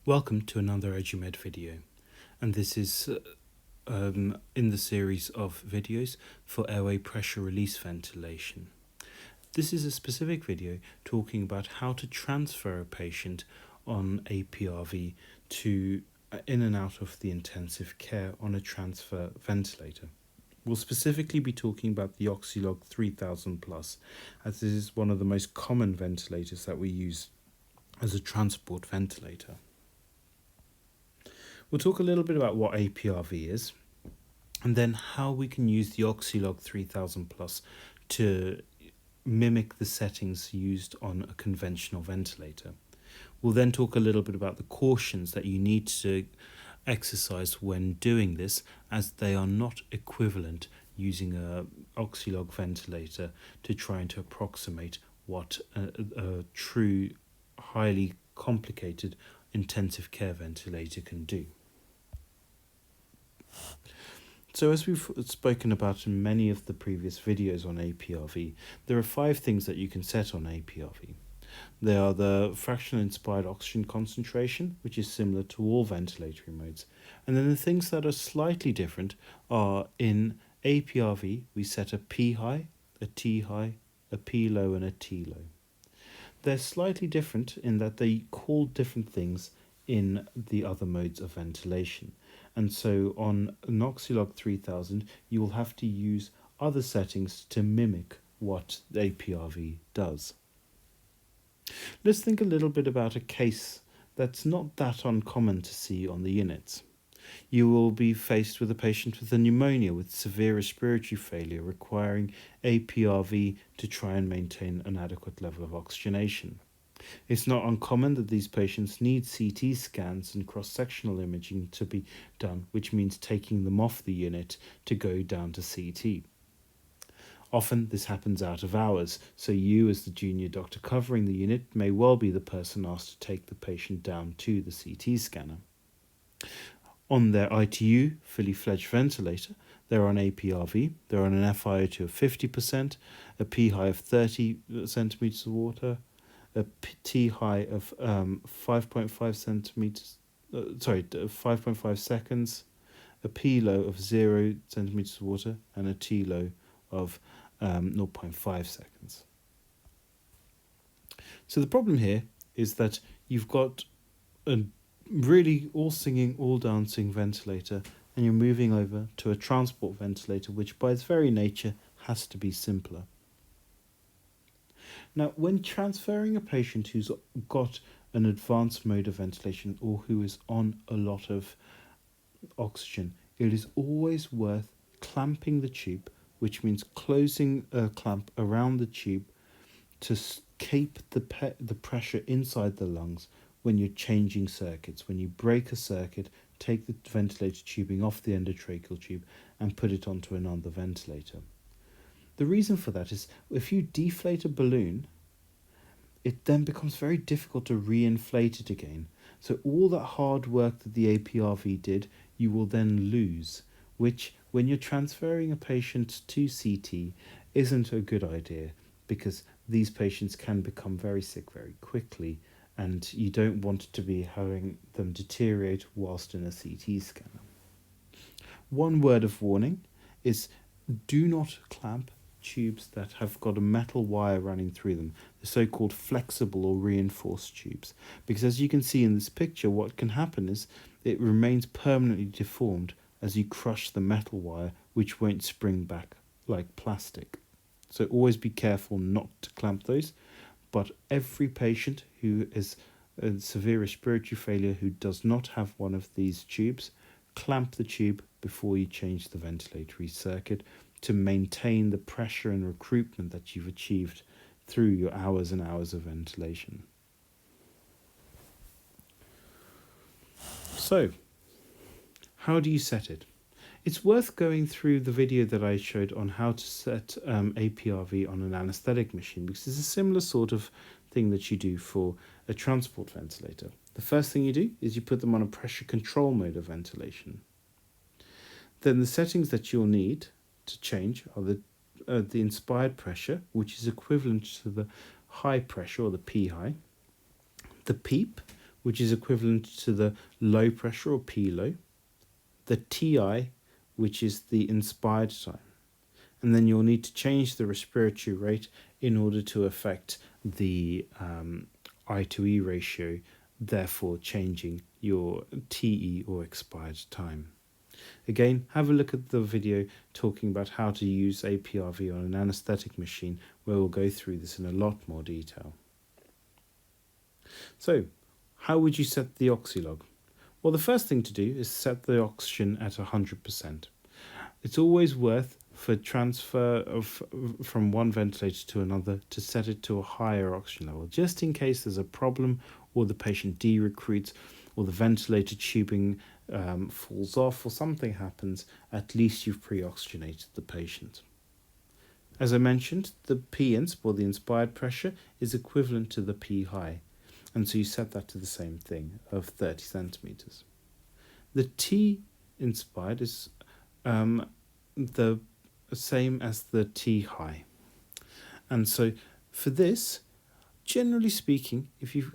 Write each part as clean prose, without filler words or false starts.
Welcome to another EduMed video, and this is in the series of videos for Airway Pressure Release Ventilation. This is a specific video talking about how to transfer a patient on APRV to in and out of the intensive care on a transfer ventilator. We'll specifically be talking about the Oxylog 3000 Plus, as this is one of the most common ventilators that we use as a transport ventilator. We'll talk a little bit about what APRV is, and then how we can use the Oxylog 3000 Plus to mimic the settings used on a conventional ventilator. We'll then talk a little bit about the cautions that you need to exercise when doing this, as they are not equivalent using a Oxylog ventilator to trying to approximate what a true, highly complicated intensive care ventilator can do. So as we've spoken about in many of the previous videos on APRV, there are 5 things that you can set on APRV. They are the fractional inspired oxygen concentration, which is similar to all ventilatory modes. And then the things that are slightly different are in APRV, we set a P high, a T high, a P low and a T low. They're slightly different in that they call different things in the other modes of ventilation. And so on an Oxylog 3000, you will have to use other settings to mimic what the APRV does. Let's think a little bit about a case that's not that uncommon to see on the units. You will be faced with a patient with a pneumonia with severe respiratory failure requiring APRV to try and maintain an adequate level of oxygenation. It's not uncommon that these patients need CT scans and cross-sectional imaging to be done, which means taking them off the unit to go down to CT. Often this happens out of hours, so you as the junior doctor covering the unit may well be the person asked to take the patient down to the CT scanner. On their ITU fully fledged ventilator, they're on APRV, they're on an FiO2 of 50%, a P high of 30 centimeters of water, a T high of 5.5 seconds, a P low of 0 centimeters of water, and a T low of 0.5 seconds. So the problem here is that you've got a really all singing, all dancing ventilator, and you're moving over to a transport ventilator, which by its very nature has to be simpler. Now, when transferring a patient who's got an advanced mode of ventilation or who is on a lot of oxygen, it is always worth clamping the tube, which means closing a clamp around the tube to keep the pressure inside the lungs when you're changing circuits. When you break a circuit, take the ventilator tubing off the endotracheal tube and put it onto another ventilator. The reason for that is if you deflate a balloon, it then becomes very difficult to re-inflate it again. So all that hard work that the APRV did, you will then lose, which when you're transferring a patient to CT isn't a good idea, because these patients can become very sick very quickly, and you don't want to be having them deteriorate whilst in a CT scanner. One word of warning is do not clamp tubes that have got a metal wire running through them, the so-called flexible or reinforced tubes, because as you can see in this picture, what can happen is it remains permanently deformed as you crush the metal wire, which won't spring back like plastic. So always be careful not to clamp those, but every patient who is a severe respiratory failure who does not have one of these tubes, clamp the tube before you change the ventilatory circuit to maintain the pressure and recruitment that you've achieved through your hours and hours of ventilation. So, how do you set it? It's worth going through the video that I showed on how to set APRV on an anaesthetic machine, because it's a similar sort of thing that you do for a transport ventilator. The first thing you do is you put them on a pressure control mode of ventilation. Then the settings that you'll need to change are the inspired pressure, which is equivalent to the high pressure or the P high, the PEEP, which is equivalent to the low pressure or P low, the TI, which is the inspired time. And then you'll need to change the respiratory rate in order to affect the I/E ratio, therefore changing your TE or expired time. Again, have a look at the video talking about how to use APRV on an anaesthetic machine, where we'll go through this in a lot more detail. So, how would you set the Oxylog? Well, the first thing to do is set the oxygen at 100%. It's always worth, for transfer from one ventilator to another, to set it to a higher oxygen level, just in case there's a problem or the patient de-recruits or the ventilator tubing falls off or something happens. At least you've pre-oxygenated the patient. As I mentioned, the P-insp, or the inspired pressure, is equivalent to the P-high, and so you set that to the same thing of 30 centimeters. The T-inspired is the same as the T-high, and so for this, generally speaking, if you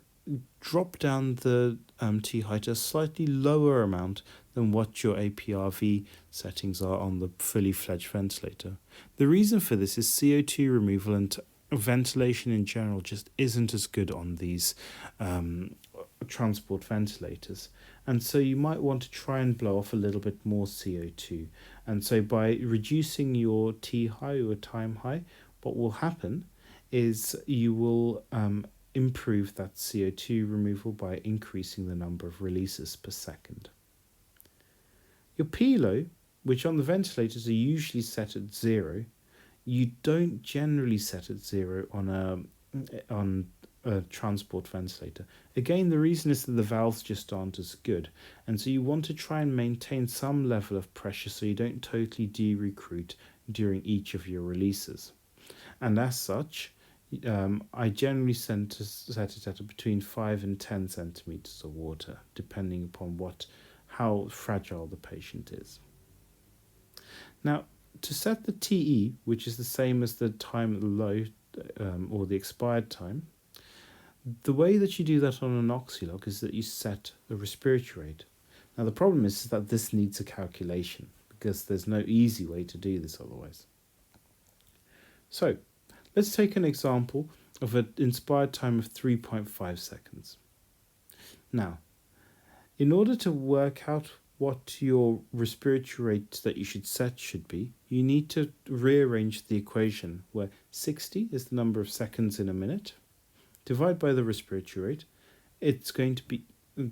drop down the T-high to a slightly lower amount than what your APRV settings are on the fully fledged ventilator. The reason for this is CO2 removal and ventilation in general just isn't as good on these transport ventilators. And so you might want to try and blow off a little bit more CO2. And so by reducing your T-high or time high, what will happen is you will improve that CO2 removal by increasing the number of releases per second. Your P-low, which on the ventilators are usually set at 0, you don't generally set at 0 on a transport ventilator. Again, the reason is that the valves just aren't as good, and so you want to try and maintain some level of pressure so you don't totally de-recruit during each of your releases. And as such, I generally set it at between 5 and 10 centimeters of water, depending upon how fragile the patient is. Now, to set the TE, which is the same as the time at the low or the expired time, the way that you do that on an Oxylog is that you set a respiratory rate. Now, the problem is that this needs a calculation, because there's no easy way to do this otherwise. So, let's take an example of an inspired time of 3.5 seconds. Now, in order to work out what your respiratory rate that you should set should be, you need to rearrange the equation where 60 is the number of seconds in a minute, divide by the respiratory rate. It's going to be,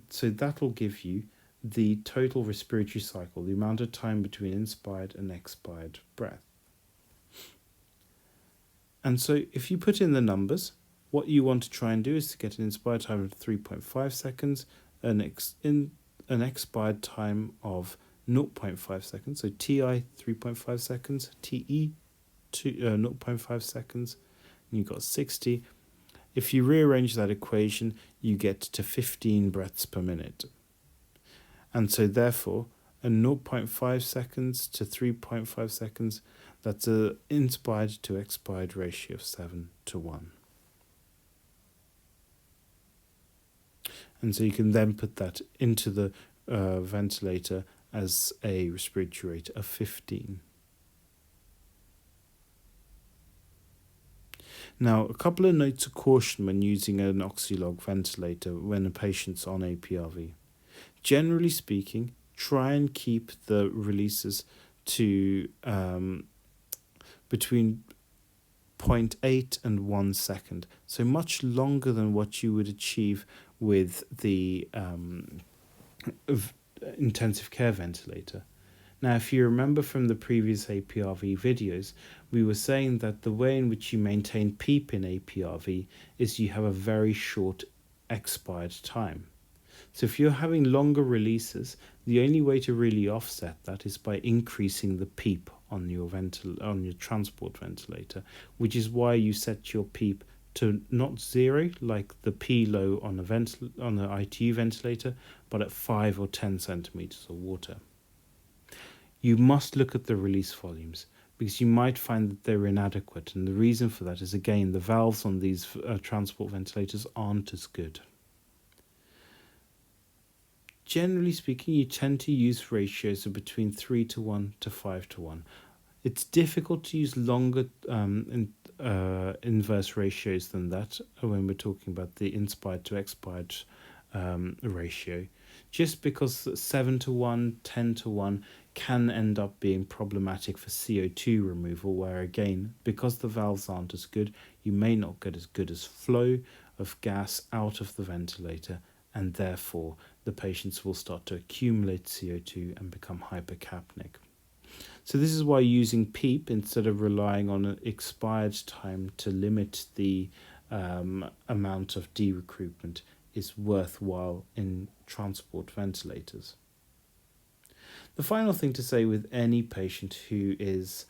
so that will give you the total respiratory cycle, the amount of time between inspired and expired breath. And so if you put in the numbers, what you want to try and do is to get an inspired time of 3.5 seconds, an expired time of 0.5 seconds, so TI 3.5 seconds, TE 0.5 seconds, and you've got 60. If you rearrange that equation, you get to 15 breaths per minute. And so therefore, a 0.5 seconds to 3.5 seconds, that's an inspired to expired ratio of 7:1. And so you can then put that into the ventilator as a respiratory rate of 15. Now, a couple of notes of caution when using an Oxylog ventilator when a patient's on APRV. Generally speaking, try and keep the releases to between 0.8 and 1 second, so much longer than what you would achieve with the intensive care ventilator. Now, if you remember from the previous APRV videos, we were saying that the way in which you maintain PEEP in APRV is you have a very short expired time. So if you're having longer releases, the only way to really offset that is by increasing the PEEP on your transport ventilator, which is why you set your PEEP to not 0 like the P low on the ITU ventilator, but at 5 or 10 centimeters of water. You must look at the release volumes, because you might find that they're inadequate, and the reason for that is, again, the valves on these transport ventilators aren't as good. Generally speaking, you tend to use ratios of between 3:1 to 5:1. It's difficult to use longer inverse ratios than that when we're talking about the inspired to expired ratio, just because 7:1, 10:1 can end up being problematic for CO2 removal, where again, because the valves aren't as good, you may not get as good as flow of gas out of the ventilator, and therefore the patients will start to accumulate CO2 and become hypercapnic. So this is why using PEEP instead of relying on an expired time to limit the amount of de-recruitment is worthwhile in transport ventilators. The final thing to say with any patient who is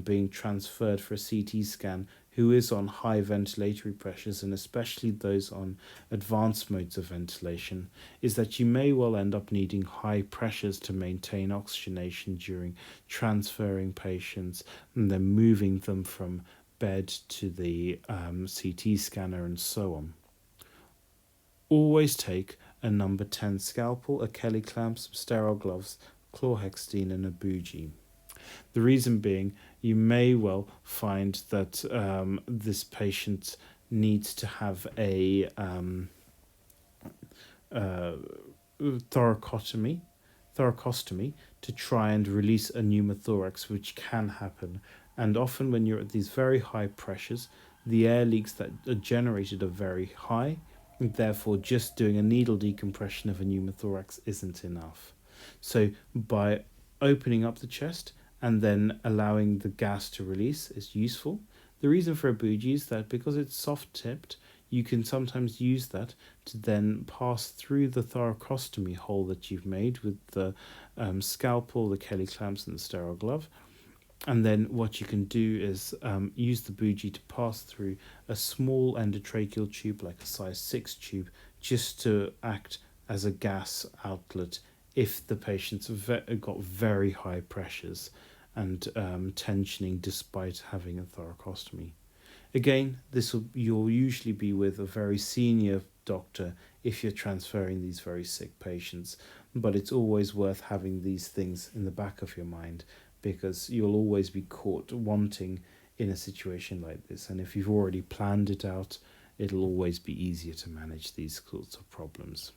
being transferred for a CT scan who is on high ventilatory pressures, and especially those on advanced modes of ventilation, is that you may well end up needing high pressures to maintain oxygenation during transferring patients and then moving them from bed to the CT scanner and so on. Always take a number 10 scalpel, a Kelly clamp, some sterile gloves, chlorhexidine and a bougie. The reason being, you may well find that this patient needs to have a thoracostomy to try and release a pneumothorax, which can happen. And often when you're at these very high pressures, the air leaks that are generated are very high, and therefore just doing a needle decompression of a pneumothorax isn't enough. So by opening up the chest and then allowing the gas to release is useful. The reason for a bougie is that because it's soft tipped, you can sometimes use that to then pass through the thoracostomy hole that you've made with the scalpel, the Kelly clamps and the sterile glove. And then what you can do is use the bougie to pass through a small endotracheal tube, like a size 6 tube, just to act as a gas outlet if the patient's got very high pressures and tensioning despite having a thoracostomy. Again, you'll usually be with a very senior doctor if you're transferring these very sick patients, but it's always worth having these things in the back of your mind, because you'll always be caught wanting in a situation like this, and if you've already planned it out, it'll always be easier to manage these sorts of problems.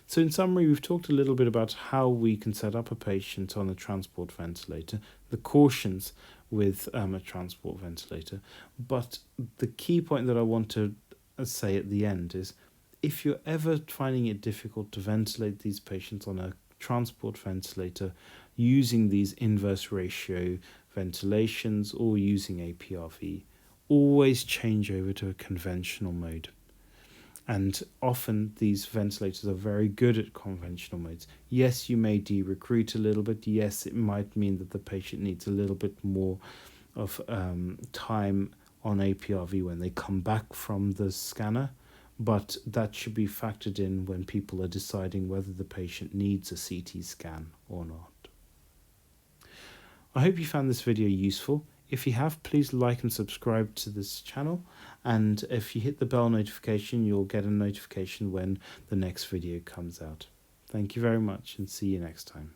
So in summary, we've talked a little bit about how we can set up a patient on a transport ventilator, the cautions with a transport ventilator, but the key point that I want to say at the end is, if you're ever finding it difficult to ventilate these patients on a transport ventilator using these inverse ratio ventilations or using APRV, always change over to a conventional mode. And often these ventilators are very good at conventional modes. Yes, you may de-recruit a little bit. Yes, it might mean that the patient needs a little bit more of time on APRV when they come back from the scanner, but that should be factored in when people are deciding whether the patient needs a CT scan or not. I hope you found this video useful. If you have, please like and subscribe to this channel, and if you hit the bell notification, you'll get a notification when the next video comes out. Thank you very much, and see you next time.